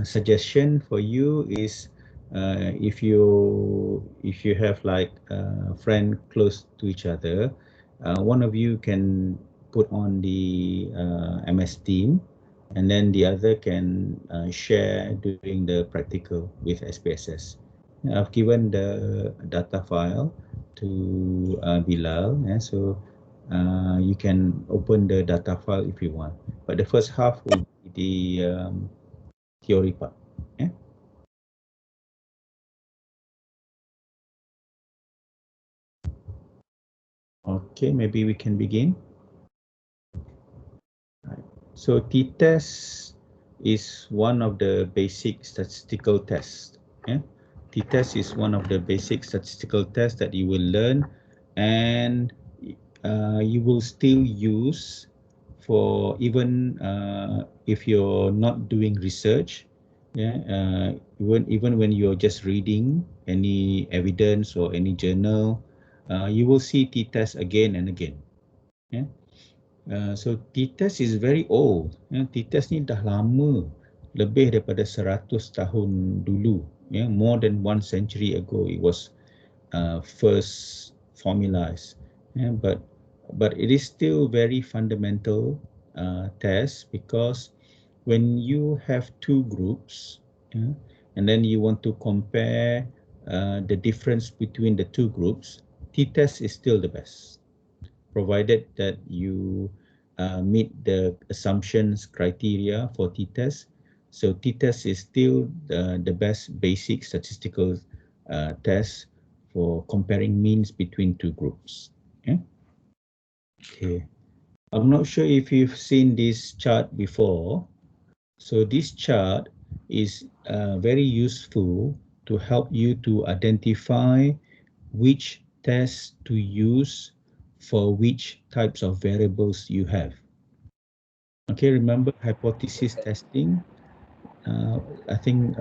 suggestion for you is if you have like a friend close to each other, one of you can put on the MS Team, and then the other can share doing the practical with SPSS. I've given the data file to Bilal, so you can open the data file if you want. But the first half will be the theory part. Yeah. Okay, maybe we can begin. Right. So t-test is one of the basic statistical tests. Yeah? T-test is one of the basic statistical tests that you will learn, and you will still use for even if you're not doing research. Yeah, even when you're just reading any evidence or any journal, you will see t-test again and again. Yeah. So t-test is very old. T-test ni dah lama, lebih daripada 100 tahun dulu. More than 1 century ago it was first formalized. But it is still very fundamental test, because when you have two groups, and then you want to compare the difference between the two groups, t-test is still the best, provided that you meet the assumptions criteria for t-test. So t-test is still the best basic statistical test for comparing means between two groups. Okay. I'm not sure if you've seen this chart before. So this chart is very useful to help you to identify which test to use for which types of variables you have. Okay, remember hypothesis testing? I think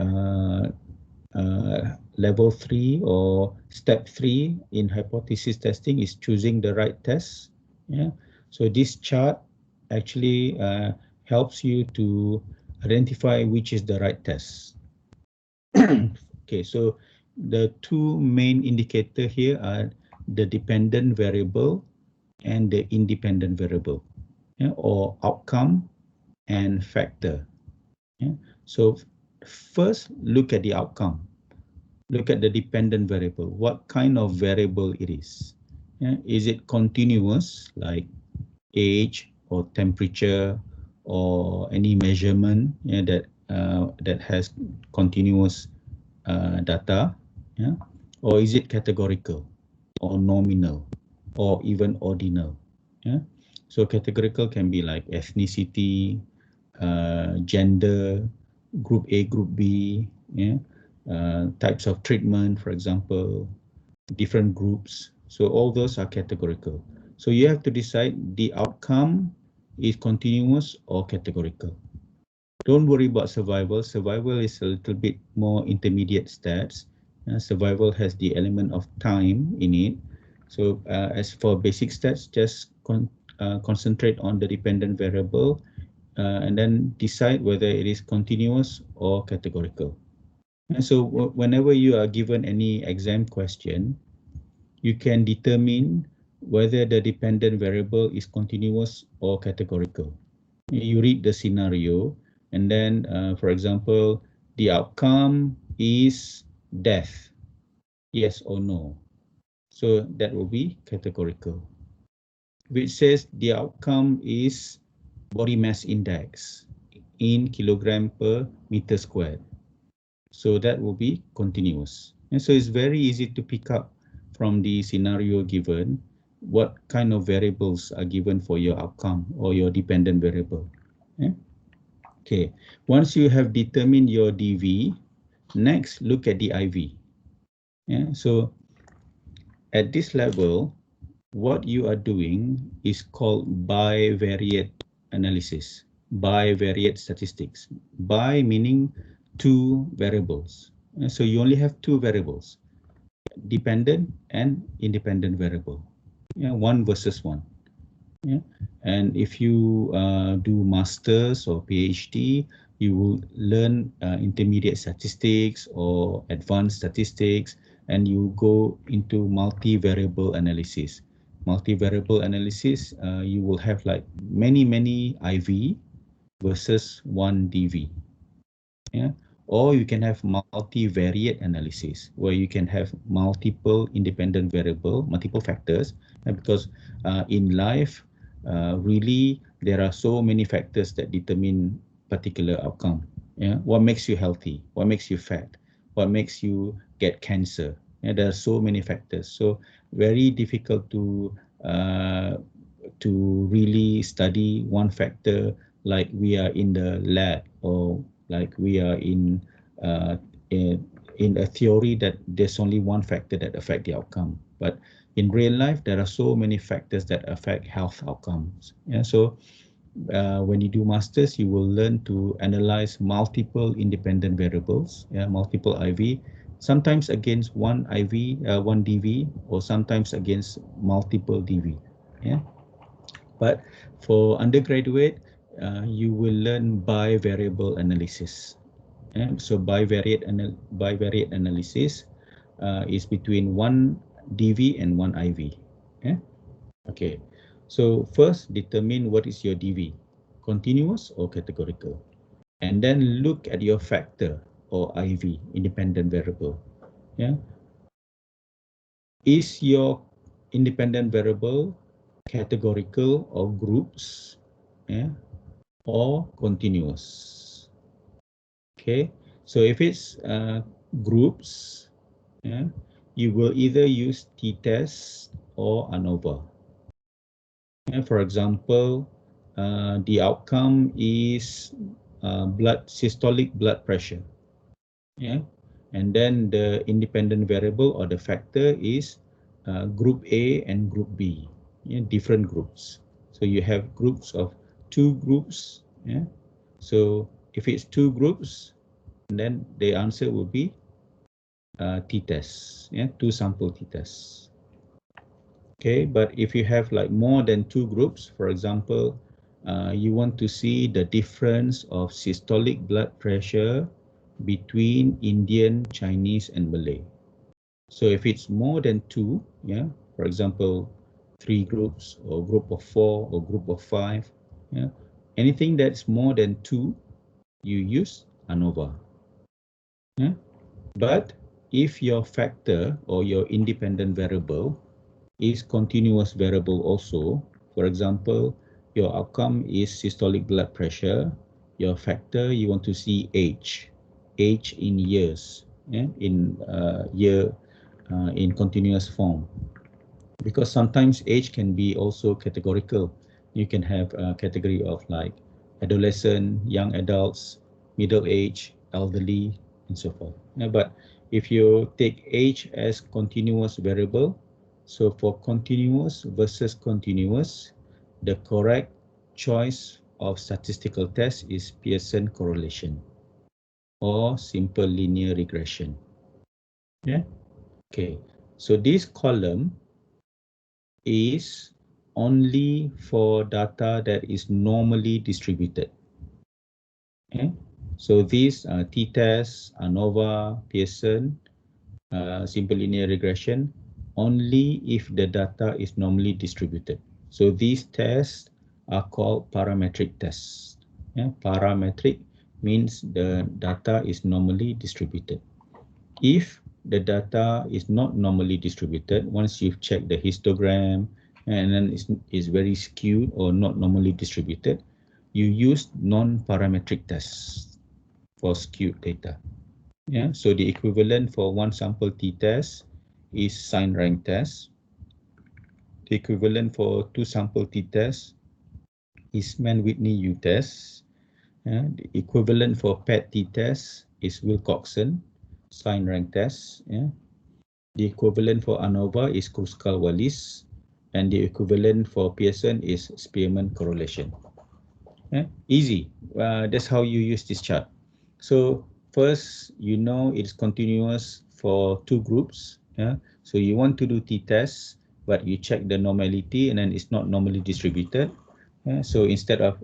level 3 or step 3 in hypothesis testing is choosing the right test. Yeah. So this chart actually helps you to identify which is the right test. Okay, so the two main indicator here are the dependent variable and the independent variable, or outcome and factor. So first, look at the outcome. Look at the dependent variable. What kind of variable it is? Is it continuous, like age or temperature or any measurement that has continuous data? Or is it categorical or nominal or even ordinal? So categorical can be like ethnicity, gender, group A, group B, types of treatment, for example, different groups. So all those are categorical. So you have to decide the outcome is continuous or categorical. Don't worry about survival. Survival is a little bit more intermediate stats. Survival has the element of time in it. So as for basic stats, just concentrate on the dependent variable and then decide whether it is continuous or categorical. And so whenever you are given any exam question, you can determine whether the dependent variable is continuous or categorical. You read the scenario, and then, for example, the outcome is death, yes or no. So that will be categorical. Which says the outcome is body mass index in kilogram per meter squared. So that will be continuous. And so it's very easy to pick up from the scenario given what kind of variables are given for your outcome or your dependent variable. Okay, once you have determined your DV, next look at the IV. So at this level, what you are doing is called bivariate analysis, bivariate statistics. Bi meaning two variables. So you only have two variables, dependent and independent variable, one versus one. And if you do masters or PhD, you will learn intermediate statistics or advanced statistics, and you go into multivariable analysis. Multivariable analysis, you will have like many IV versus one DV. Yeah, or you can have multivariate analysis where you can have multiple independent variable, multiple factors, because in life, really there are so many factors that determine particular outcome. Yeah, what makes you healthy? What makes you fat? What makes you get cancer? Yeah, there are so many factors. So very difficult to really study one factor like we are in the lab, or like we are uh, in a theory that there's only one factor that affect the outcome. But in real life, there are so many factors that affect health outcomes. Yeah, so when you do masters, you will learn to analyze multiple independent variables, yeah, multiple IV, sometimes against one IV, one DV, or sometimes against multiple DV. Yeah. But for undergraduate, you will learn bivariable analysis. Yeah? So bivariate analysis is between one DV and one IV. Yeah? Okay. So first, determine what is your DV, continuous or categorical, and then look at your factor or IV, independent variable. Yeah. Is your independent variable categorical or groups, yeah, or continuous? Okay, so if it's groups, yeah, you will either use t-test or ANOVA. Yeah, for example, the outcome is systolic blood pressure. Yeah, and then the independent variable or the factor is group A and group B, yeah, different groups. So you have groups of two groups. Yeah, so if it's two groups, then the answer will be t-test. Yeah, two sample t-tests. Okay, but if you have like more than two groups, for example, you want to see the difference of systolic blood pressure between Indian, Chinese, and Malay. So if it's more than two, yeah, for example, three groups or group of four or group of five, yeah, anything that's more than two, you use ANOVA. Yeah? But if your factor or your independent variable is continuous variable also, for example, your outcome is systolic blood pressure, your factor you want to see age in years, yeah? In year in continuous form, because sometimes age can be also categorical. You can have a category of like adolescent, young adults, middle age, elderly, and so forth. Yeah, but if you take age as continuous variable, so for continuous versus continuous, the correct choice of statistical test is Pearson correlation or simple linear regression. Yeah. Okay. So this column is only for data that is normally distributed. Okay? So these t-test, ANOVA, Pearson, simple linear regression, only if the data is normally distributed. So these tests are called parametric tests. Yeah? Parametric means the data is normally distributed. If the data is not normally distributed, once you've checked the histogram and then it's very skewed or not normally distributed, you use non-parametric tests for skewed data. Yeah, so the equivalent for one sample t-test is sign rank test. The equivalent for two sample t-test is Mann-Whitney U-test. Yeah, the equivalent for PET t-test is Wilcoxon sign rank test. Yeah. The equivalent for ANOVA is Kruskal-Wallis, and the equivalent for Pearson is Spearman correlation. Yeah? Easy. That's how you use this chart. So first, you know it's continuous for two groups. Yeah? So you want to do t-test, but you check the normality and then it's not normally distributed. Yeah? So instead of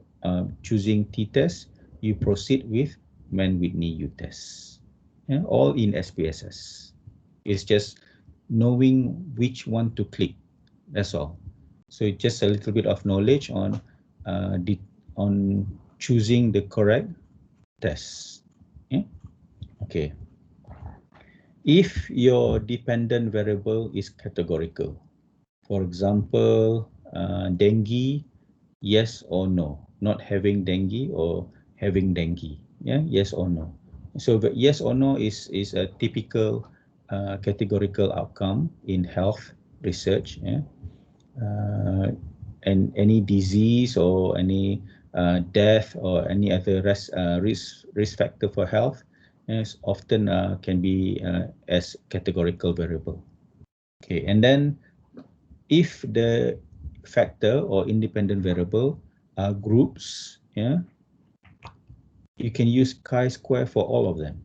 choosing t-test, you proceed with Mann-Whitney U-test. Yeah, all in SPSS. It's just knowing which one to click. That's all. So just a little bit of knowledge on choosing the correct test. Yeah? Okay. If your dependent variable is categorical, for example, dengue, yes or no, not having dengue or having dengue, yeah, yes or no. So the yes or no is a typical categorical outcome in health research, yeah. And any disease or any death or any other risk factor for health is often can be as categorical variable. Okay, and then if the factor or independent variable are groups, yeah, you can use chi-square for all of them,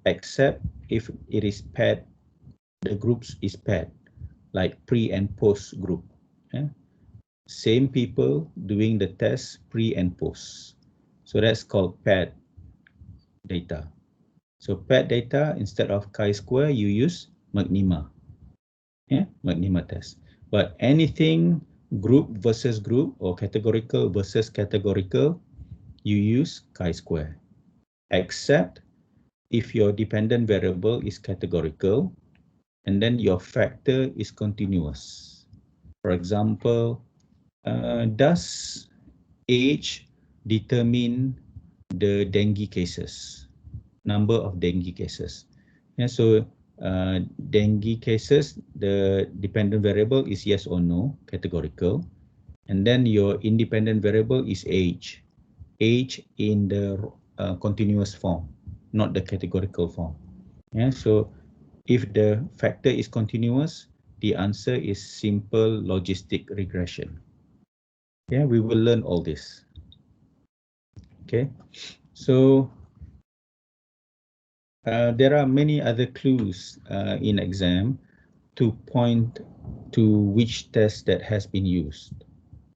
except if it is paired, the groups is paired, like pre and post group. Yeah? Same people doing the test pre and post. So that's called paired data. So paired data, instead of chi-square, you use McNemar. Yeah, McNemar test. But anything group versus group or categorical versus categorical, you use chi-square. Except if your dependent variable is categorical and then your factor is continuous. For example, does age determine the dengue cases, number of dengue cases? Yeah, so dengue cases, the dependent variable is yes or no, categorical. And then your independent variable is age in the continuous form, not the categorical form. Yeah, so if the factor is continuous, the answer is simple logistic regression. Yeah, we will learn all this. Okay, so there are many other clues in exam to point to which test that has been used.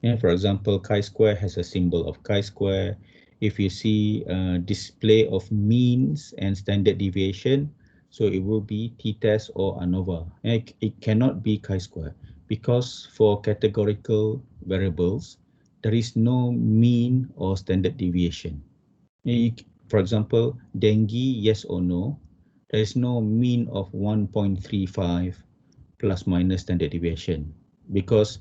Yeah, for example, chi-square has a symbol of chi-square. If you see display of means and standard deviation, so it will be t-test or ANOVA. It cannot be chi-square because for categorical variables, there is no mean or standard deviation. For example, dengue, yes or no, there is no mean of 1.35 plus minus standard deviation because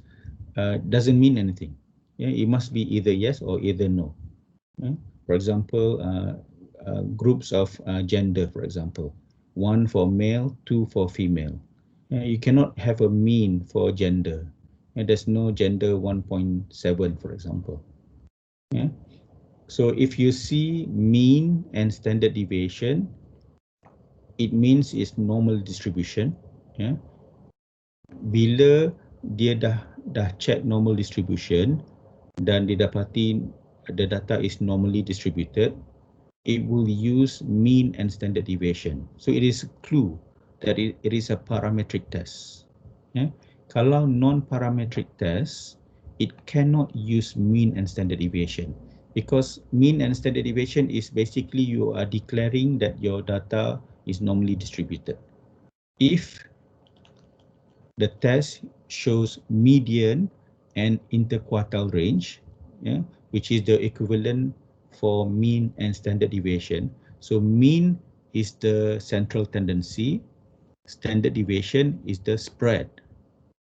doesn't mean anything. Yeah, it must be either yes or either no. Yeah? For example, groups of gender, for example, 1 for male, 2 for female. You cannot have a mean for gender. There's no gender 1.7, for example. Yeah? So if you see mean and standard deviation, it means it's normal distribution. Yeah? Bila dia dah check normal distribution dan didapati the data is normally distributed, it will use mean and standard deviation. So it is a clue that it is a parametric test. Yeah? Kalau non-parametric test, it cannot use mean and standard deviation because mean and standard deviation is basically you are declaring that your data is normally distributed. If the test shows median and interquartile range, yeah, which is the equivalent for mean and standard deviation. So mean is the central tendency, standard deviation is the spread.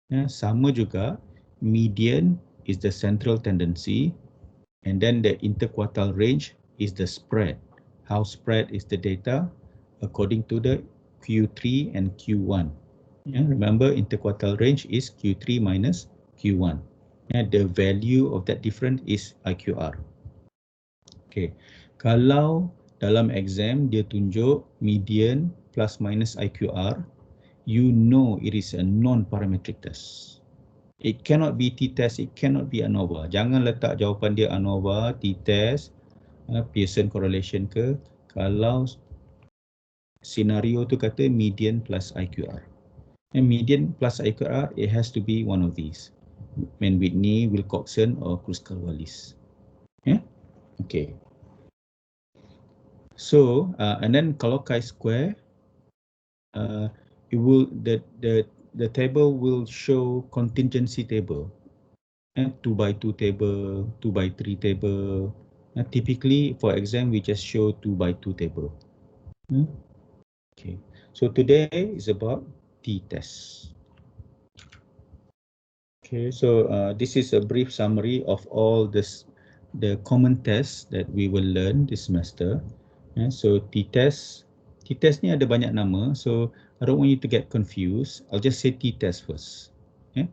Yeah, sama juga, median is the central tendency, and then the interquartile range is the spread. How spread is the data according to the Q3 and Q1. Yeah, remember interquartile range is Q3 minus Q1. Yeah, the value of that difference is IQR. Okay, kalau dalam exam dia tunjuk median plus minus IQR, you know it is a non-parametric test. It cannot be t-test, it cannot be ANOVA. Jangan letak jawapan dia ANOVA, t-test, Pearson correlation ke, kalau senario tu kata median plus IQR. And median plus IQR, it has to be one of these. Mann-Whitney, Wilcoxon, or Kruskal-Wallis. Yeah? Okay. So and then kalau chi-square, it will the table will show contingency table, and 2 by 2 table, 2 by 3 table. Typically for exam we just show 2 by 2 table. Okay, so today is about t-test. Okay, so this is a brief summary of all the common tests that we will learn this semester. So t-test ni ada banyak nama, so I don't want you to get confused. I'll just say t-test first. Yeah?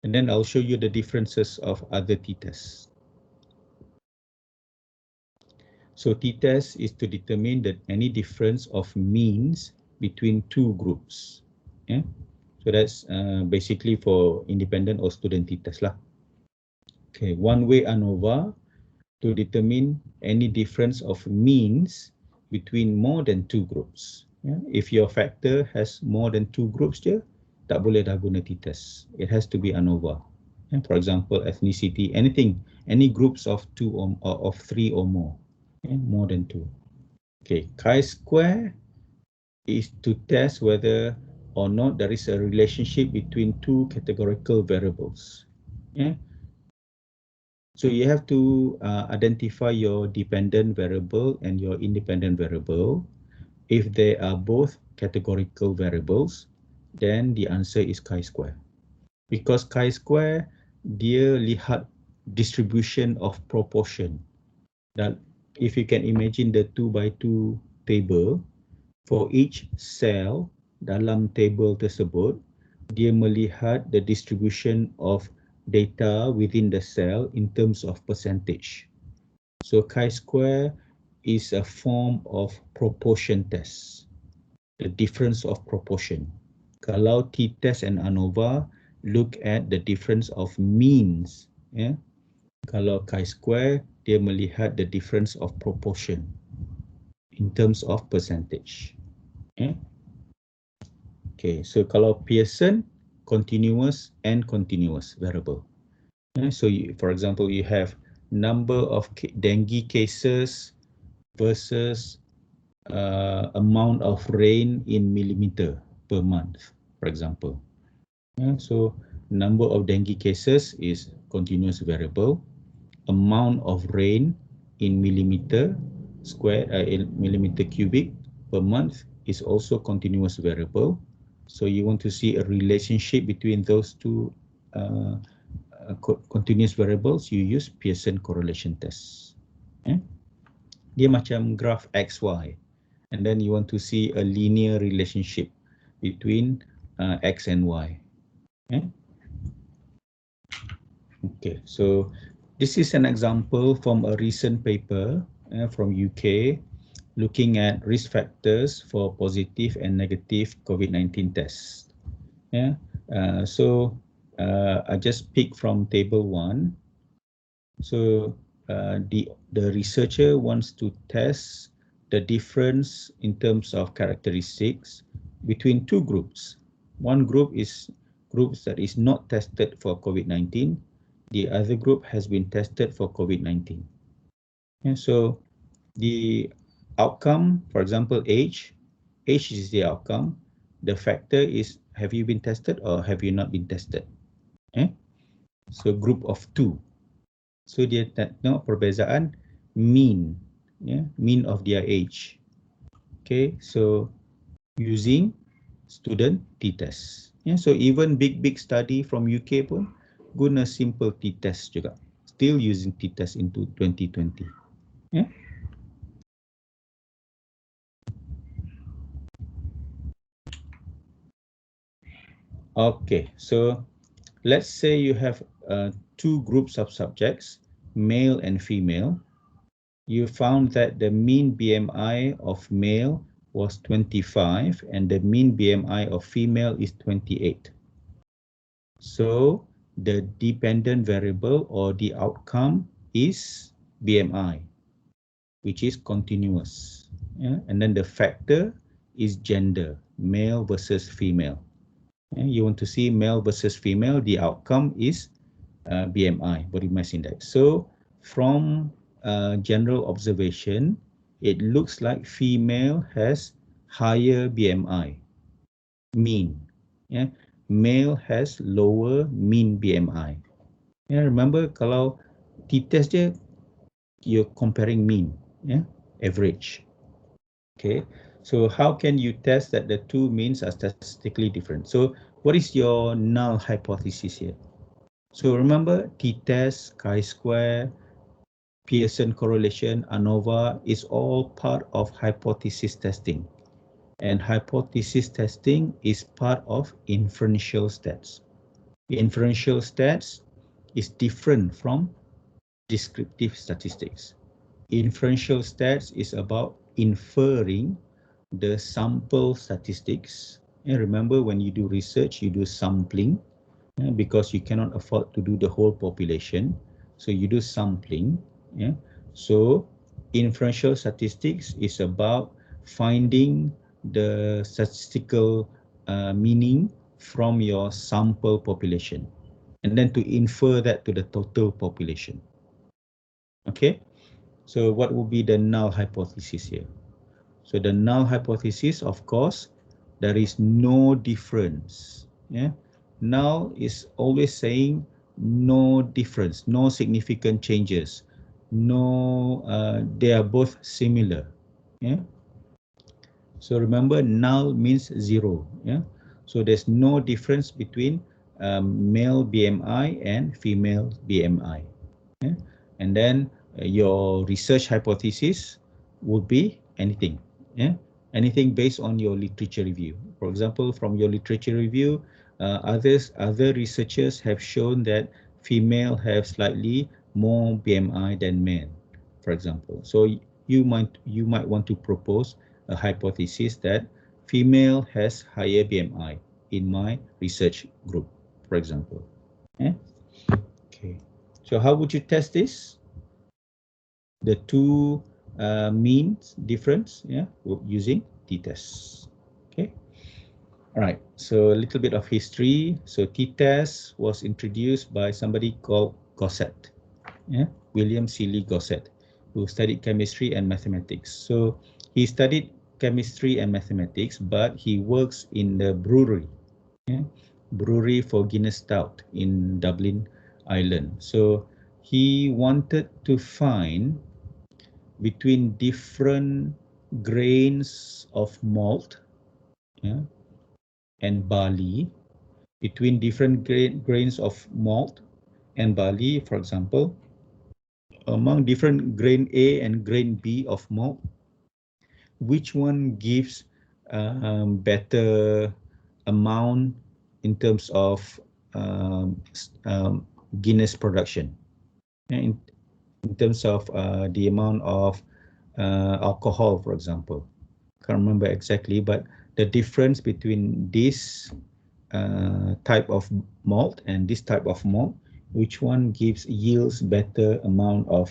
And then I'll show you the differences of other t-tests. So t-test is to determine that any difference of means between two groups. Yeah? So that's basically for independent or student t-test lah. Okay, one-way ANOVA to determine any difference of means between more than two groups. Yeah? If your factor has more than two groups je, tak boleh dah guna t-test. It has to be ANOVA. Yeah? For example, ethnicity, anything, any groups of two or of three or more. Yeah? More than two. Okay, chi-square is to test whether or not there is a relationship between two categorical variables. Yeah? So you have to identify your dependent variable and your independent variable. If they are both categorical variables, then the answer is chi-square. Because chi-square, dia lihat distribution of proportion. That if you can imagine the 2 by 2 table, for each cell dalam table tersebut, dia melihat the distribution of data within the cell in terms of percentage. So chi-square is a form of proportion test, the difference of proportion. Kalau t-test and ANOVA look at the difference of means, yeah? Kalau chi-square, dia melihat the difference of proportion in terms of percentage. Yeah? Okay, so kalau Pearson, continuous and continuous variable. So for example, you have number of dengue cases versus amount of rain in millimeter per month, for example. So number of dengue cases is continuous variable. Amount of rain in millimeter square, in millimeter cubic per month is also continuous variable. So you want to see a relationship between those two continuous variables, you use Pearson correlation test. Dia macam graph XY, and then you want to see a linear relationship between X and Y. Okay, so this is an example from a recent paper from UK looking at risk factors for positive and negative COVID-19 tests. So I just picked from table 1. So the researcher wants to test the difference in terms of characteristics between two groups. One group is groups that is not tested for COVID-19. The other group has been tested for COVID-19. And so the outcome, for example, age is the outcome. The factor is, have you been tested or have you not been tested? So group of 2. So dia tengok perbezaan mean, mean of their age. Okay, so using student t-test. So even big study from UK pun guna simple t-test juga. Still using t-test into 2020. Okay, so let's say you have two groups of subjects, male and female. You found that the mean BMI of male was 25 and the mean BMI of female is 28. So the dependent variable or the outcome is BMI, which is continuous. And then the factor is gender, male versus female. You want to see male versus female, the outcome is BMI, body mass index. So from general observation, it looks like female has higher BMI, mean. Yeah, male has lower mean BMI. Yeah, remember kalau t-test je, you're comparing mean, yeah, average. Okay, so how can you test that the two means are statistically different? So what is your null hypothesis here? So remember t-test, chi-square, Pearson correlation, ANOVA is all part of hypothesis testing. And hypothesis testing is part of inferential stats. Inferential stats is different from descriptive statistics. Inferential stats is about inferring the sample statistics. And remember, when you do research, you do sampling because you cannot afford to do the whole population. So you do sampling. Yeah. So inferential statistics is about finding the statistical meaning from your sample population and then to infer that to the total population. Okay. So what would be the null hypothesis here? So the null hypothesis, of course, there is no difference. Yeah, null is always saying no difference, no significant changes, no, they are both similar. Yeah. So remember, null means zero. Yeah. So there's no difference between male BMI and female BMI. Yeah? And then your research hypothesis would be anything. Yeah, anything based on your literature review. For example, from your literature review, other researchers have shown that female have slightly more BMI than men, for example. So you might want to propose a hypothesis that female has higher BMI in my research group, for example. Yeah? Okay. So how would you test this? The two means difference, yeah, using t-test. Okay. All right. So a little bit of history. So t-test was introduced by somebody called Gosset, yeah, William Seeley Gosset, who studied chemistry and mathematics. So he studied chemistry and mathematics, but he works in the brewery, yeah, brewery for Guinness Stout in Dublin, Ireland. So he wanted to find between different grains of malt, yeah, and barley, between different grains of malt and barley, for example, among different grain A and grain B of malt, which one gives better amount in terms of um, Guinness production, in terms of the amount of alcohol, for example. Can't remember exactly, but the difference between this type of malt and this type of malt, which one yields better amount of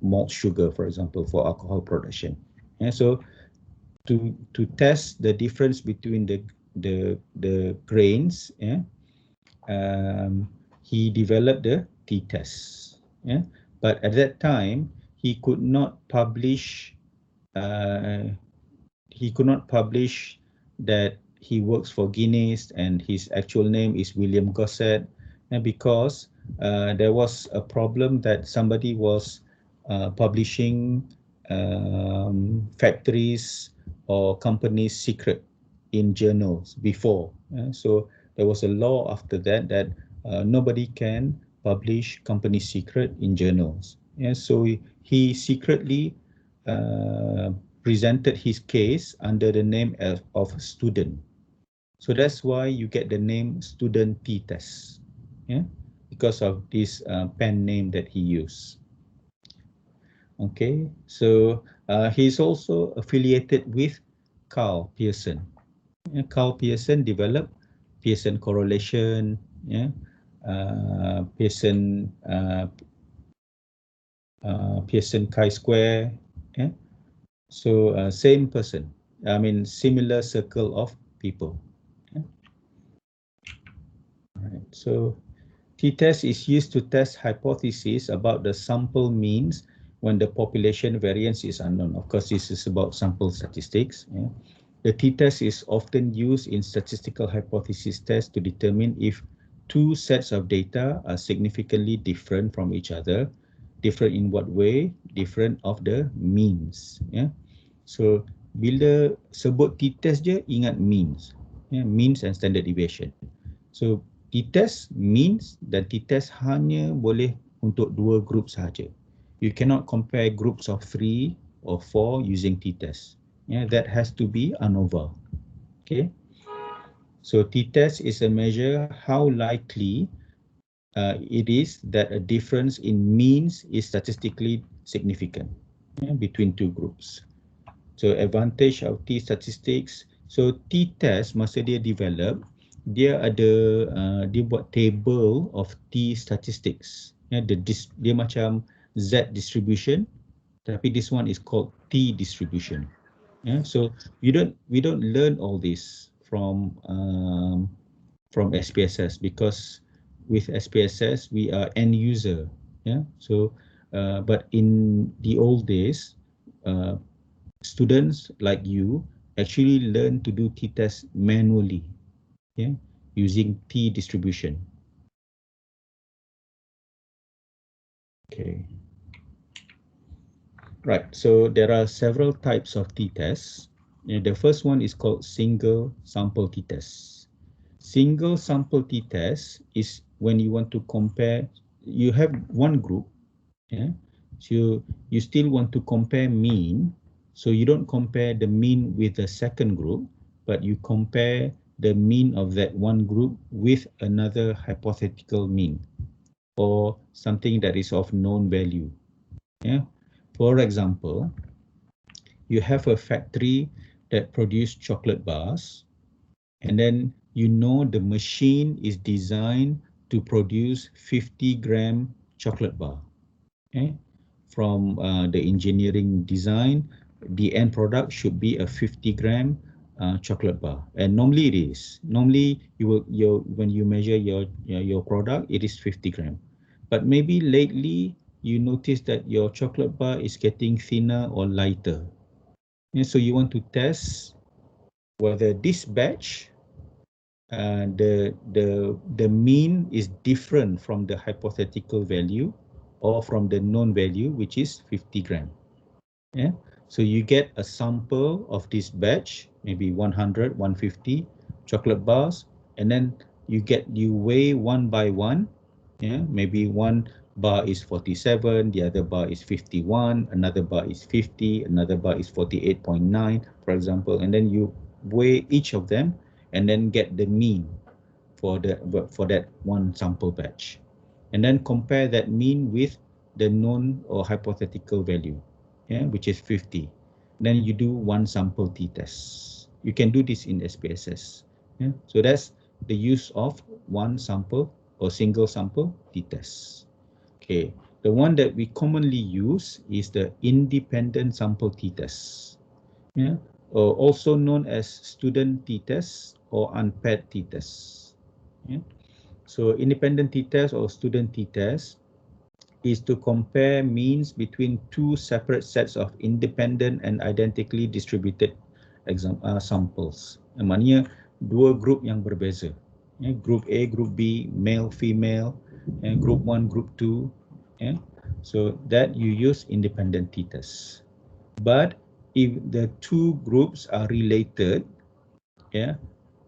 malt sugar, for example, for alcohol production. And so to test the difference between the grains, yeah, he developed the t-test. Yeah, but at that time he could not publish. He could not publish that he works for Guinness and his actual name is William Gosset, and because there was a problem that somebody was publishing factories or companies' secret in journals before. So there was a law after that that nobody can publish company secret in journals. So he secretly presented his case under the name of student. So that's why you get the name student t-test, yeah, because of this pen name that he used. Okay, so he's also affiliated with Karl Pearson. Karl Pearson developed Pearson correlation, yeah, Pearson Pearson chi-square, yeah. So same person, I mean similar circle of people. Yeah. All right. So t-test is used to test hypotheses about the sample means when the population variance is unknown. Of course, this is about sample statistics. Yeah. The t-test is often used in statistical hypothesis tests to determine if two sets of data are significantly different from each other. Different in what way? Different of the means. Yeah. So bila sebut t-test je, ingat means. Yeah, means and standard deviation. So t-test means dan t-test hanya boleh untuk dua grup sahaja. You cannot compare groups of 3 or 4 using t-test. Yeah, that has to be ANOVA. Okay. So t-test is a measure how likely it is that a difference in means is statistically significant, between two groups. So advantage of t-statistics. So t-test masa dia develop, dia ada dia buat table of t-statistics. Dia macam Z distribution, tapi this one is called T distribution. So we don't learn all this from SPSS, because with SPSS we are end user. So but in the old days, students like you actually learn to do t-test manually, using T distribution. Okay. Right, so there are several types of t-tests. The first one is called single sample t-test. Single sample t-test is when you want to compare, you have one group, so you still want to compare mean, so you don't compare the mean with the second group, but you compare the mean of that one group with another hypothetical mean, or something that is of known value. For example, you have a factory that produces chocolate bars, and then you know the machine is designed to produce 50-gram chocolate bar. From the engineering design, the end product should be a 50-gram chocolate bar, and normally it is. Normally, when you measure your product, it is 50 gram. But maybe lately you notice that your chocolate bar is getting thinner or lighter, so you want to test whether this batch, the mean is different from the hypothetical value or from the known value, which is 50 gram. So you get a sample of this batch, maybe 100, 150 chocolate bars, and then you weigh one by one. Maybe one bar is 47, the other bar is 51, another bar is 50, another bar is 48.9, for example, and then you weigh each of them and then get the mean for that one sample batch, and then compare that mean with the known or hypothetical value, which is 50. Then you do one sample t-test. You can do this in SPSS. So that's the use of one sample or single sample t-test. Okay, the one that we commonly use is the independent sample t-test, or also known as student t-test or unpaired t-test. So independent t-test or student t-test is to compare means between two separate sets of independent and identically distributed samples. Maknanya dua group yang berbeza. Group A, Group B, male, female, and Group 1, Group 2. So that you use independent t-test. But if the two groups are related,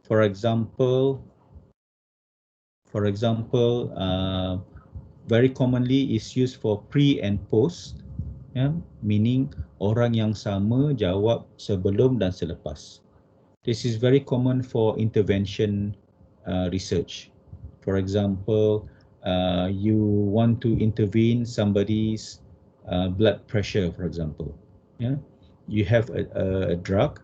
for example, very commonly is used for pre and post, meaning orang yang sama jawab sebelum dan selepas. This is very common for intervention research. For example, you want to intervene somebody's blood pressure, for example. You have a drug,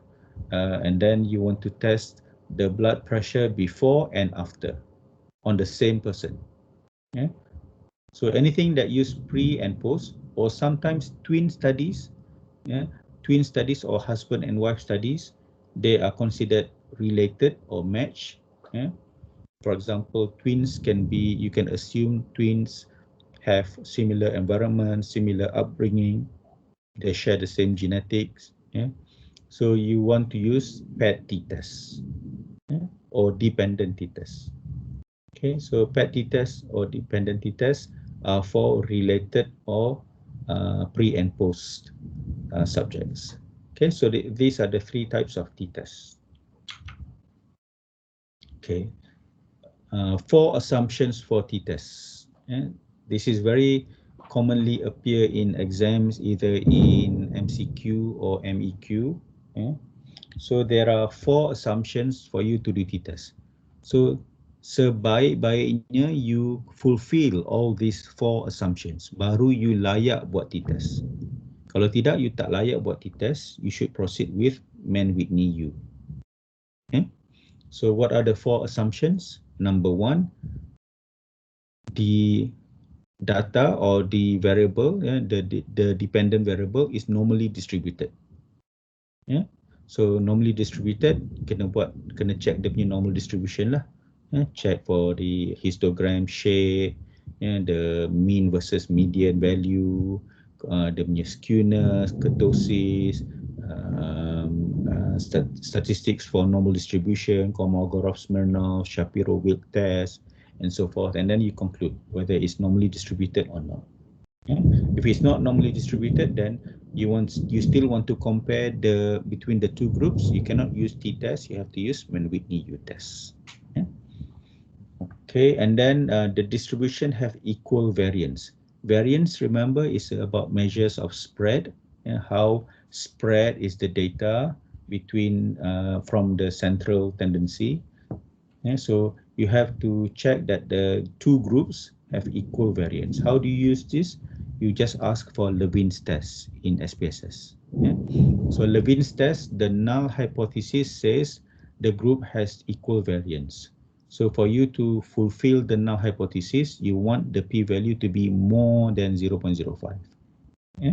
and then you want to test the blood pressure before and after on the same person. So anything that use pre and post, or sometimes twin studies, or husband and wife studies, they are considered related or matched. For example, twins can be, you can assume twins have similar environment, similar upbringing, they share the same genetics. Yeah? So you want to use paired t-test, yeah? Or dependent t-test. Okay, so paired t-test or dependent t-test are for related or pre and post subjects. Okay, so these are the three types of t-tests. Okay, 4 assumptions for t-tests. Yeah? This is very commonly appear in exams, either in MCQ or MEQ. Yeah? So there are 4 assumptions for you to do t-test. So sebaik-baiknya you fulfill all these 4 assumptions, baru you layak buat t-test. Kalau tidak, you tak layak buat t-test, you should proceed with Mann Whitney U. Okay? So what are the 4 assumptions? Number 1, the data or the variable, the dependent variable is normally distributed. Yeah? So normally distributed, kena check dia punya normal distribution lah. Check for the histogram shape, the mean versus median value, dia punya skewness, kurtosis, statistics for normal distribution, Kolmogorov-Smirnov, Shapiro-Wilk test, and so forth. And then you conclude whether it's normally distributed or not. Yeah? If it's not normally distributed, then you still want to compare between the two groups. You cannot use t-test, you have to use Mann Whitney U test. Yeah? Okay, and then the distribution have equal variance. Variance, remember, is about measures of spread, how spread is the data between from the central tendency. Yeah, so you have to check that the two groups have equal variance. How do you use this? You just ask for Levene's test in SPSS. Yeah? So Levene's test, the null hypothesis says the group has equal variance. So for you to fulfill the null hypothesis, you want the p-value to be more than 0.05. Yeah?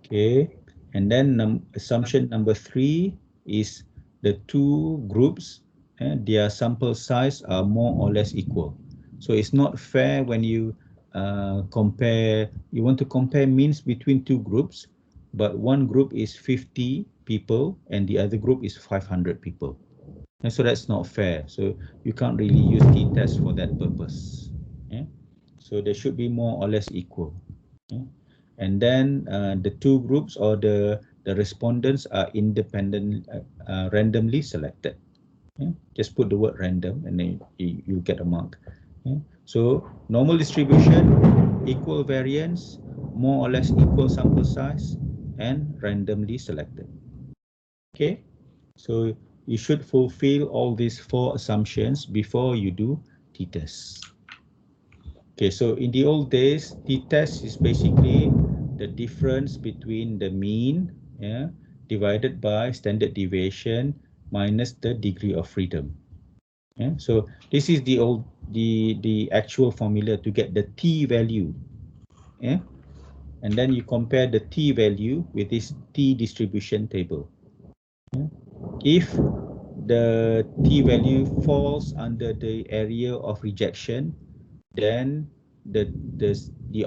Okay, and then assumption number 3 is the two groups, their sample size are more or less equal. So it's not fair when you you want to compare means between two groups, but one group is 50 people and the other group is 500 people. And so that's not fair. So you can't really use t-test for that purpose. Yeah? So they should be more or less equal. Yeah? And then the two groups or the respondents are independent, randomly selected. Yeah? Just put the word random and then you get a mark. Yeah? So normal distribution, equal variance, more or less equal sample size, and randomly selected. Okay, so you should fulfill all these 4 assumptions before you do t-test. Okay, so in the old days, t-test is basically the difference between the mean, divided by standard deviation minus the degree of freedom. Yeah, so this is the actual formula to get the t value. Yeah, and then you compare the t value with this t distribution table. Yeah? If the t value falls under the area of rejection, then the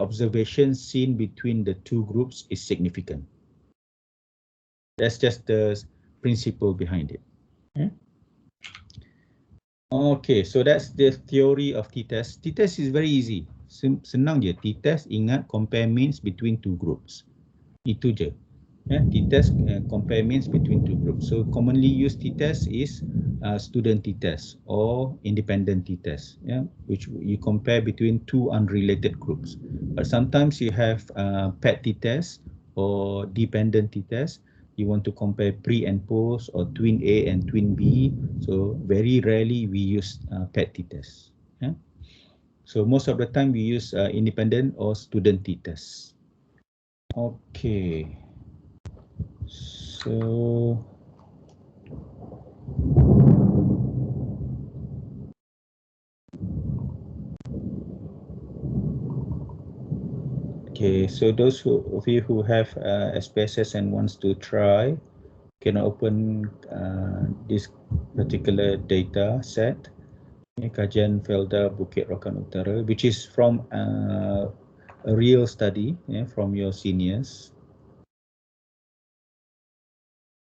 observation seen between the two groups is significant. That's just the principle behind it. Yeah? Okay, so that's the theory of t-test. T-test is very easy. Senang je. T-test, ingat compare means between two groups. Itu je. Yeah, t-test compare means between two groups. So commonly used t-test is student t-test or independent t-test, yeah, which you compare between two unrelated groups. But sometimes you have paired t-test or dependent t-test. You want to compare pre and post or twin A and twin B. So very rarely we use paired t-test. Yeah? So most of the time we use independent or student t-test. Okay. So okay, so those of you who have SPSS and wants to try can open this particular data set Kajian Felda Bukit Rokan Utara, which is from a real study from your seniors.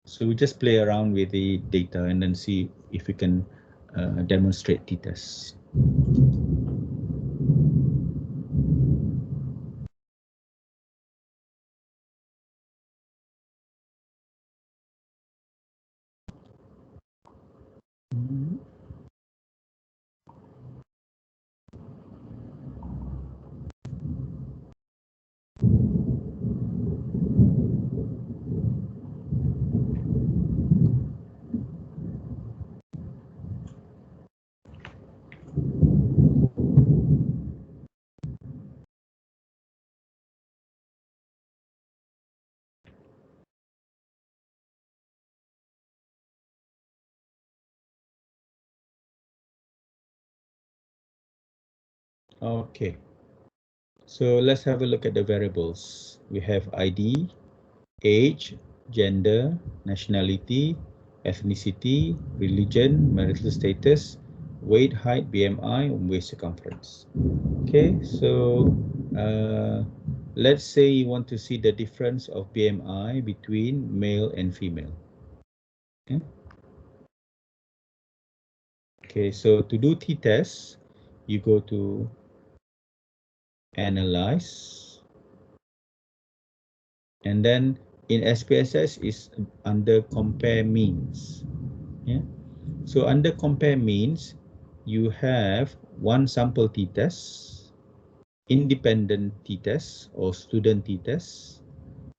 So we just play around with the data and then see if we can demonstrate t-tests. Okay, so let's have a look at the variables. We have ID, age, gender, nationality, ethnicity, religion, marital status, weight, height, BMI, and waist circumference. Okay, so let's say you want to see the difference of BMI between male and female. Okay, okay, so to do t-test, you go to analyze, and then in SPSS is under compare means. Yeah, so under compare means, you have one sample t-test, independent t-test or student t-test,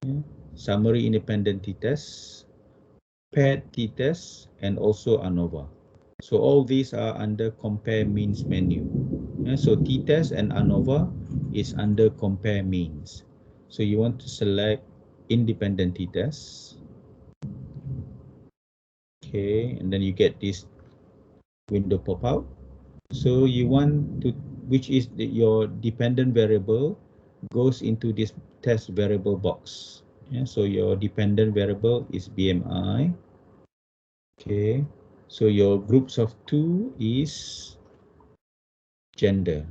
yeah, summary independent t-test, paired t-test, and also ANOVA. So all these are under compare means menu. Yeah, so t-test and ANOVA is under compare means. So you want to select independent t-test. Okay, and then you get this window pop out. So you want to, which is your dependent variable goes into this test variable box. Yeah, so your dependent variable is BMI. Okay, so your groups of two is gender.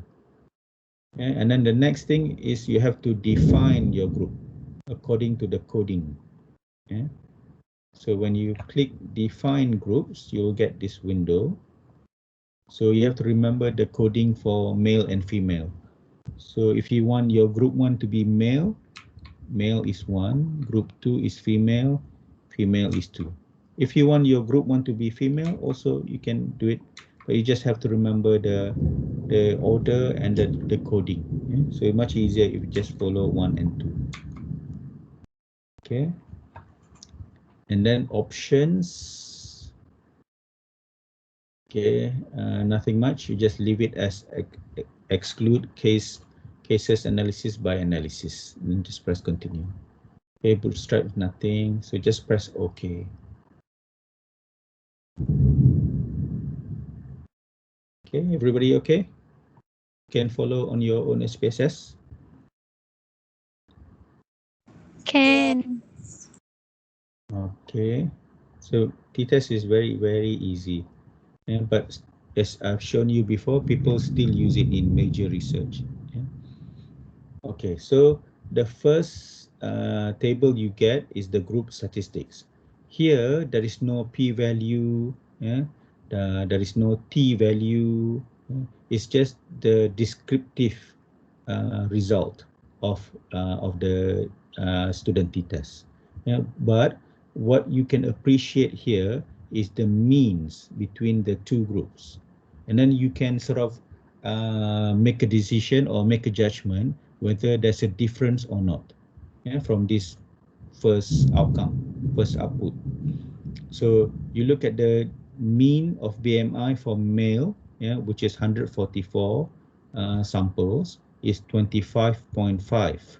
Yeah, and then the next thing is you have to define your group according to the coding. Yeah. So when you click define groups, you'll get this window. So you have to remember the coding for male and female. So if you want your group 1 to be male, male is 1, group 2 is female, female is 2. If you want your group 1 to be female, also you can do it, but you just have to remember the order and the coding. Yeah? So it's much easier if you just follow 1 and 2. Okay. And then options. Okay, nothing much. You just leave it as exclude cases analysis by analysis, and then just press continue. Okay, Bootstrap nothing, so just press OK. Okay, everybody okay? Can follow on your own SPSS? Can. Okay, so t-test is very, very easy. Yeah, but as I've shown you before, people still use it in major research. Yeah. Okay, so the first table you get is the group statistics. Here, there is no p-value, yeah? There is no t-value. Yeah? It's just the descriptive result of the student t-test. Yeah? But what you can appreciate here is the means between the two groups. And then you can sort of make a decision or make a judgment whether there's a difference or not, yeah, from this first outcome, first output. So you look at the mean of BMI for male, yeah, which is 144 samples, is 25.5,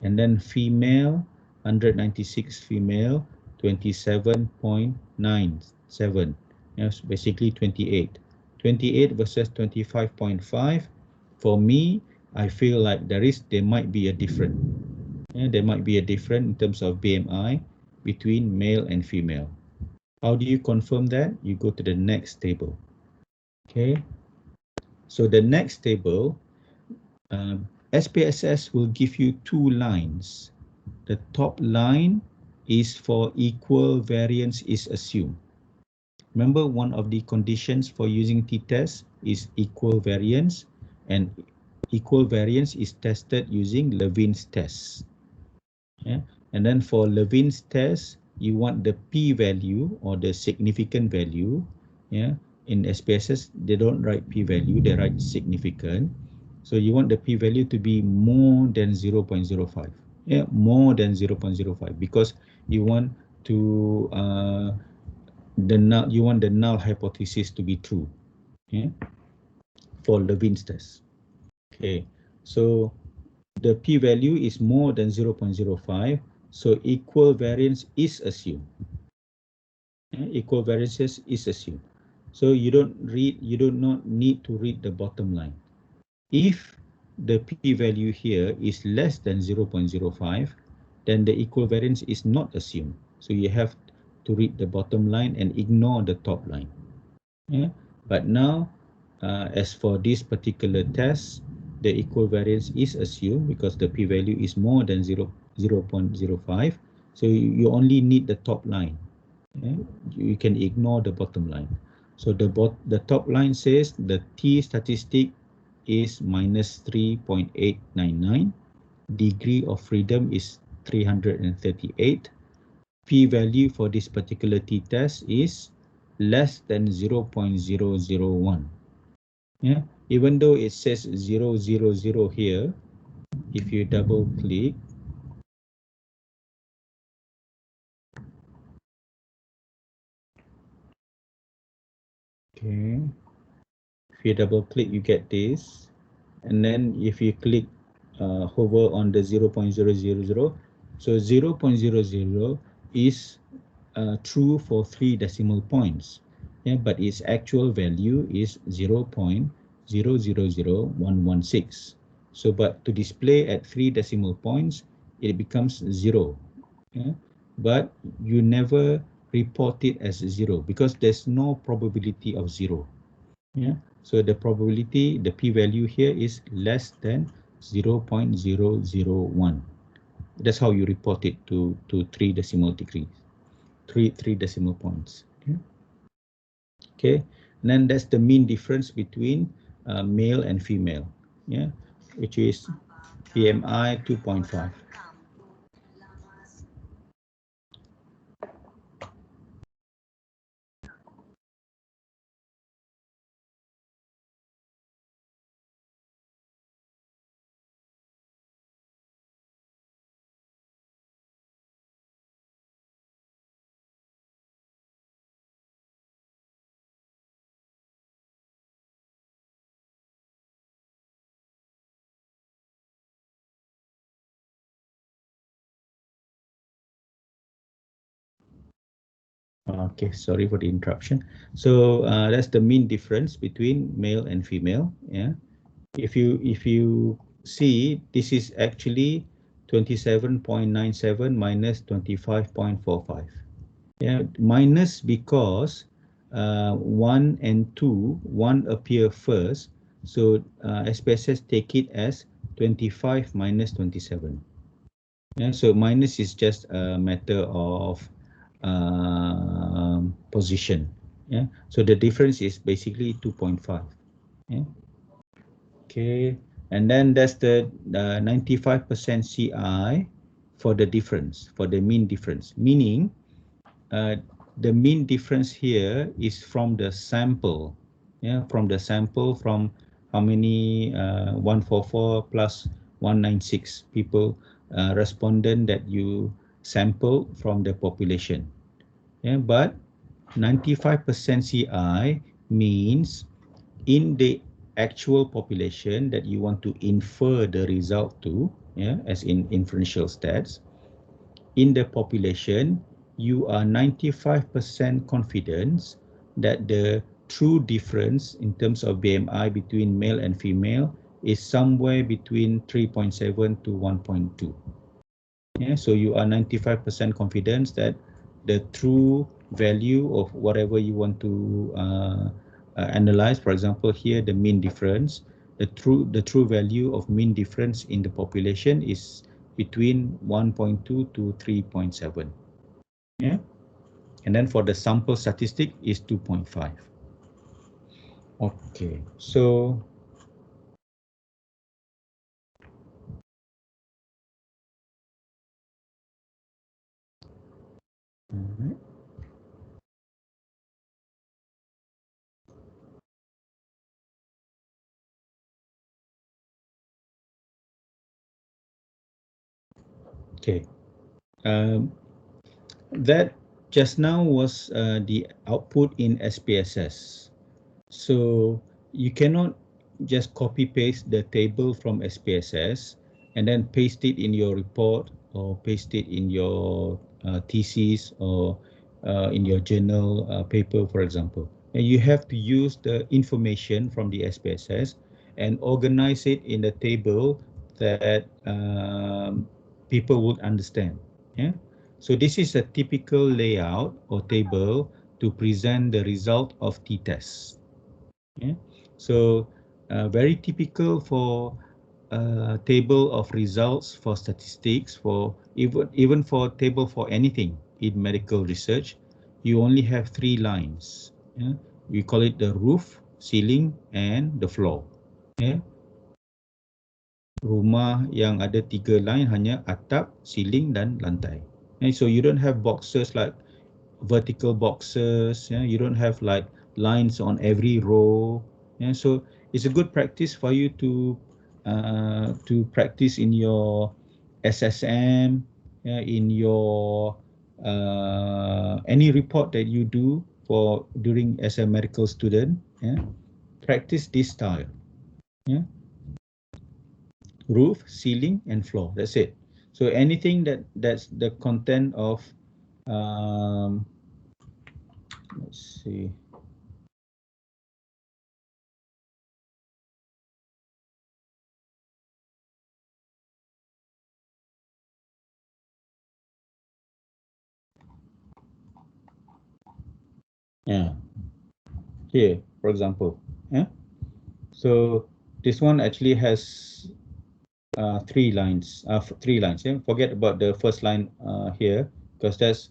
and then female, 196 female, 27.97. Yes, basically 28. 28 versus 25.5. For me, I feel like there might be a difference. Yeah, there might be a difference in terms of BMI between male and female. How do you confirm that? You go to the next table. Okay. So the next table, SPSS will give you two lines. The top line is for equal variance is assumed. Remember, one of the conditions for using t-test is equal variance, and equal variance is tested using Levene's test. Yeah? And then for Levene's test, you want the p-value or the significant value. Yeah? In SPSS, they don't write p-value, they write significant. So you want the p-value to be more than 0.05. Yeah, more than 0.05, because you want to you want the null hypothesis to be true. Yeah, for Levene's test. Okay, so the p-value is more than 0.05, so equal variance is assumed. Equal variances is assumed. So you do not need to read the bottom line. If the p-value here is less than 0.05, then the equal variance is not assumed. So you have to read the bottom line and ignore the top line. Yeah? But now, as for this particular test, the equal variance is assumed because the p-value is more than 0.05. So you only need the top line. Yeah? You can ignore the bottom line. So the top line says the t statistic is minus 3.899. Degree of freedom is 338. P-value for this particular t-test is less than 0.001. Yeah, even though it says 000 here, if you double click, okay, if you double click, you get this, and then if you click hover on the 0.000, so 0.00 is true for 3 decimal points. Yeah, but its actual value is 0.000116. So, but to display at 3 decimal points, it becomes 0. Yeah? But you never report it as 0 because there's no probability of 0. Yeah. So the probability, the p-value here is less than 0.001. That's how you report it to 3 decimal degrees. Three decimal points. Okay, and then that's the mean difference between male and female, yeah, which is BMI 2.5. Okay, sorry for the interruption. So that's the mean difference between male and female. Yeah, if you see, this is actually 27.97 minus 25.45. Yeah, minus because 1 and 2, 1 appear first. So SPSS take it as 25 minus 27. Yeah, so minus is just a matter of position. Yeah, so the difference is basically 2.5. Yeah. Okay, and then that's the 95% CI for the difference, for the mean difference, meaning the mean difference here is from the sample. Yeah, from the sample, from how many 144 plus 196 people respondent that you sample from the population. Yeah, but 95% CI means in the actual population that you want to infer the result to, yeah, as in inferential stats, in the population, you are 95% confident that the true difference in terms of BMI between male and female is somewhere between 3.7 to 1.2. Yeah, so you are 95% confident that the true value of whatever you want to analyze. For example, here the mean difference, the true value of mean difference in the population is between 1.2 to 3.7. Yeah, and then for the sample statistic is 2.5. Okay, so okay, that just now was the output in SPSS. So you cannot just copy paste the table from SPSS and then paste it in your report or paste it in your thesis or in your journal paper, for example. And you have to use the information from the SPSS and organize it in a table that people would understand. Yeah. So this is a typical layout or table to present the result of t-test. Yeah. So very typical for table of results for statistics, for even for table for anything in medical research, you only have 3 lines. Yeah. We call it the roof, ceiling, and the floor. Yeah. Rumah yang ada 3 line hanya atap, ceiling, dan lantai. And so you don't have boxes like vertical boxes. Yeah, you don't have like lines on every row. Yeah, so it's a good practice for you to practice in your SSM, in your any report that you do for during as a medical student. Yeah, practice this style. Yeah, roof, ceiling, and floor. That's it. So anything that's the content of let's see. Yeah, here, for example. Yeah. So this one actually has 3 lines. 3 lines. Yeah. Forget about the first line here because that's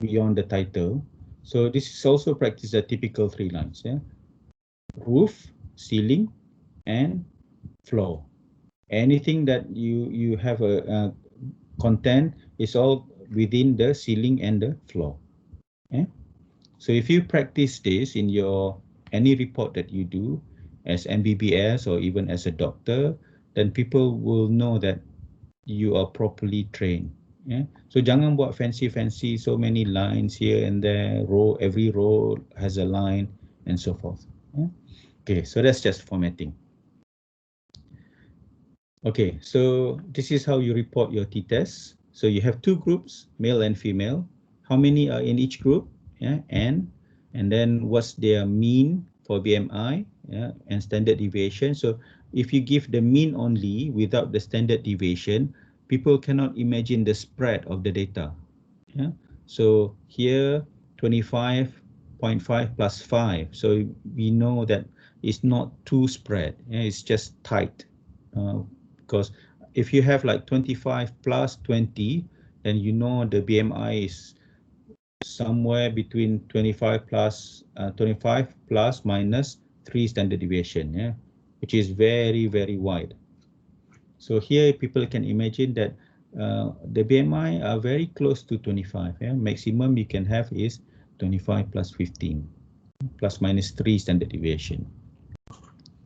beyond the title. So this is also practice the typical 3 lines. Yeah. Roof, ceiling, and floor. Anything that you have a content is all within the ceiling and the floor. Yeah. So if you practice this in your any report that you do as MBBS or even as a doctor, then people will know that you are properly trained. Yeah. So jangan buat fancy so many lines here and there, every row has a line and so forth. Yeah. Okay, so that's just formatting. Okay, so this is how you report your t-test. So you have 2 groups, male and female. How many are in each group? Yeah, and then what's their mean for BMI, yeah, and standard deviation. So if you give the mean only without the standard deviation, people cannot imagine the spread of the data. Yeah. So here 25.5 plus 5. So we know that it's not too spread. Yeah, it's just tight. Because if you have like 25 plus 20, then you know the BMI is somewhere between 25 plus 25 plus minus 3 standard deviation, yeah, which is very, very wide. So here people can imagine that the BMI are very close to 25. Yeah? Maximum you can have is 25 plus 15, plus minus 3 standard deviation.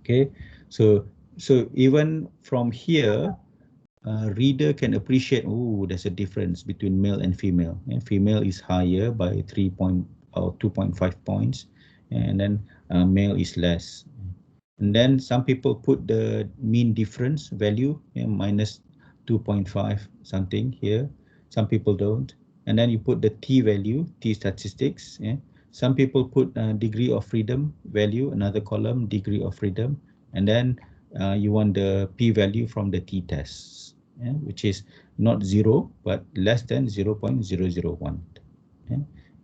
Okay, so even from here, reader can appreciate, oh, there's a difference between male and female. And female is higher by 2.5 points, and then male is less. And then some people put the mean difference value, minus 2.5 something here. Some people don't. And then you put the t value, t statistics. Yeah. Some people put degree of freedom value, another column, degree of freedom. And then you want the p value from the t-tests, yeah, which is not 0, but less than 0.001. Yeah.